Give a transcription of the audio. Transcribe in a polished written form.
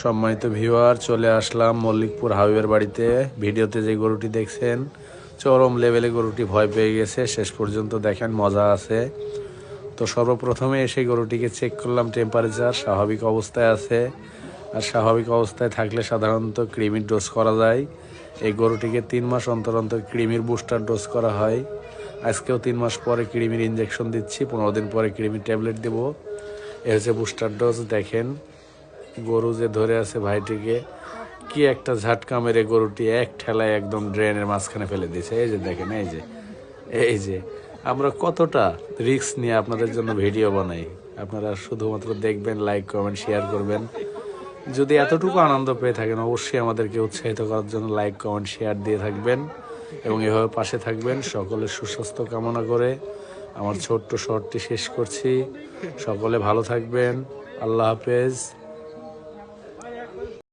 সম্মানিত ভিউয়ার, চলে আসলাম মল্লিকপুর হাবিবের বাড়িতে। ভিডিওতে যে গরুটি দেখছেন চরম লেভেলে গরুটি ভয় পেয়ে গেছে, শেষ পর্যন্ত দেখেন মজা আছে। তো সর্বপ্রথমে এসে গরুটিকে চেক করলাম, টেম্পারেচার স্বাভাবিক অবস্থায় আছে। আর স্বাভাবিক অবস্থায় থাকলে সাধারণত কৃমির ডোজ করা যায়। এই গরুটিকে 3 মাস অন্তর অন্তর কৃমির বুস্টার ডোজ করা হয়। আজকেও 3 মাস পরে কৃমির ইঞ্জেকশন দিচ্ছি, 15 দিন পরে কৃমির ট্যাবলেট দেবো। এ হচ্ছে বুস্টার ডোজ। দেখেন গরু যে ধরে আছে ভাইটিকে, কি একটা ঝাটকা মেরে গরুটি এক ঠেলায় একদম ড্রেনের মাঝখানে ফেলে দিয়েছে। এই যে দেখেন, এই যে আমরা কতটা রিস্ক নিয়ে আপনাদের জন্য ভিডিও বানাই। আপনারা শুধুমাত্র দেখবেন, লাইক কমেন্ট শেয়ার করবেন। যদি এতটুকু আনন্দ পেয়ে থাকেন অবশ্যই আমাদেরকে উৎসাহিত করার জন্য লাইক কমেন্ট শেয়ার দিয়ে থাকবেন এবং এভাবে পাশে থাকবেন। সকলের সুস্বাস্থ্য কামনা করে আমার ছোট্ট শর্টটি শেষ করছি। সকলে ভালো থাকবেন। আল্লাহ হাফেজ।